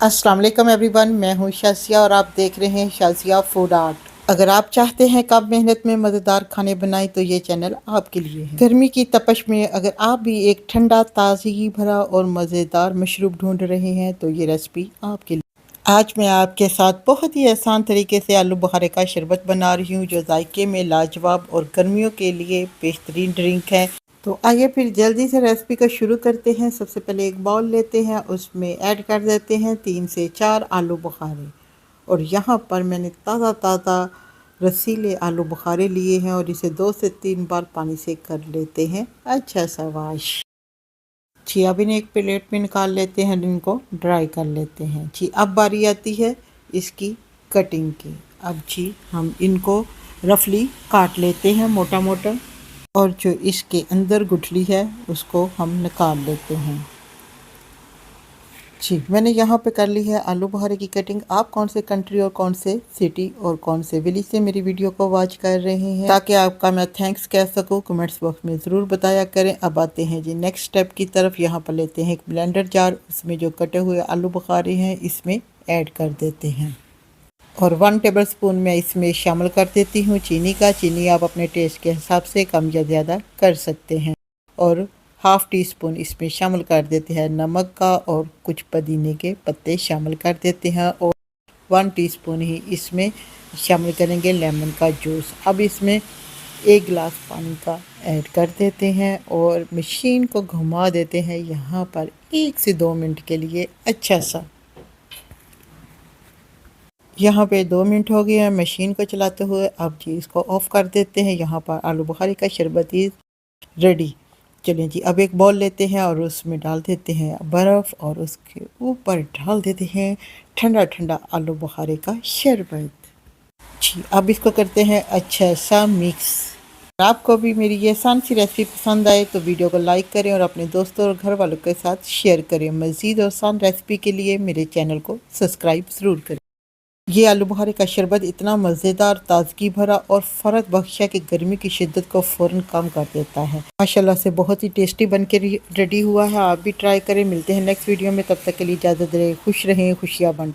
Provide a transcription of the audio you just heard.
अस्सलाम वालेकुम एवरीवन, मैं हूं शाज़िया और आप देख रहे हैं शाज़िया फूड आर्ट। अगर आप चाहते हैं कम मेहनत में मज़ेदार खाने बनाएं तो ये चैनल आपके लिए है। गर्मी की तपश में अगर आप भी एक ठंडा, ताजगी भरा और मज़ेदार मशरूब ढूंढ रहे हैं तो ये रेसिपी आपके लिए। आज मैं आपके साथ बहुत ही आसान तरीके से आलू बुखारे का शरबत बना रही हूँ जो जायके में लाजवाब और गर्मियों के लिए बेहतरीन ड्रिंक है। तो आइए फिर जल्दी से रेसिपी को शुरू करते हैं। सबसे पहले एक बाउल लेते हैं, उसमें ऐड कर देते हैं 3 से 4 आलू बुखारे। और यहाँ पर मैंने ताज़ा ताज़ा रसीले आलू बुखारे लिए हैं और इसे 2 से 3 बार पानी से कर लेते हैं अच्छा सा वॉश। जी अब इन्हें एक प्लेट में निकाल लेते हैं, इनको ड्राई कर लेते हैं। जी अब बारी आती है इसकी कटिंग की। अब जी हम इनको रफली काट लेते हैं मोटा मोटा, और जो इसके अंदर गुठली है उसको हम निकाल लेते हैं। जी मैंने यहाँ पे कर ली है आलू बुखारे की कटिंग। आप कौन से कंट्री और कौन से सिटी और कौन से विलेज से मेरी वीडियो को वॉच कर रहे हैं ताकि आपका मैं थैंक्स कह सकूँ, कमेंट्स बॉक्स में ज़रूर बताया करें। अब आते हैं जी नेक्स्ट स्टेप की तरफ। यहाँ पर लेते हैं एक ब्लेंडर जार, उसमें जो कटे हुए आलू बुखारे हैं इसमें ऐड कर देते हैं और 1 टेबलस्पून मैं इसमें शामिल कर देती हूँ चीनी का। चीनी आप अपने टेस्ट के हिसाब से कम या ज़्यादा कर सकते हैं। और हाफ़ टी स्पून इसमें शामिल कर देते हैं नमक का, और कुछ पुदीने के पत्ते शामिल कर देते हैं, और 1 टीस्पून ही इसमें शामिल करेंगे लेमन का जूस। अब इसमें 1 गिलास पानी का ऐड कर देते हैं और मशीन को घुमा देते हैं यहाँ पर 1 से 2 मिनट के लिए अच्छा सा। यहाँ पे 2 मिनट हो गए हैं मशीन को चलाते हुए। अब जी इसको ऑफ़ कर देते हैं। यहाँ पर आलू बुखारे का शरबत इज़ रेडी। चलें जी अब एक बाउल लेते हैं और उसमें डाल देते हैं बर्फ़ और उसके ऊपर डाल देते हैं ठंडा ठंडा आलू बुखारे का शरबत। जी अब इसको करते हैं अच्छा सा मिक्स। अगर आपको भी मेरी ये आसान सी रेसिपी पसंद आए तो वीडियो को लाइक करें और अपने दोस्तों और घर वालों के साथ शेयर करें। मज़ीद और आसान रेसिपी के लिए मेरे चैनल को सब्सक्राइब ज़रूर करें। ये आलू बुखारे का शरबत इतना मज़ेदार, ताजगी भरा और फ़र्क बख्शा कि गर्मी की शिद्दत को फ़ौरन कम कर देता है। माशाल्लाह से बहुत ही टेस्टी बन के रेडी हुआ है। आप भी ट्राई करें। मिलते हैं नेक्स्ट वीडियो में, तब तक के लिए इजाज़त दें। खुश रहें, खुशियाँ बन।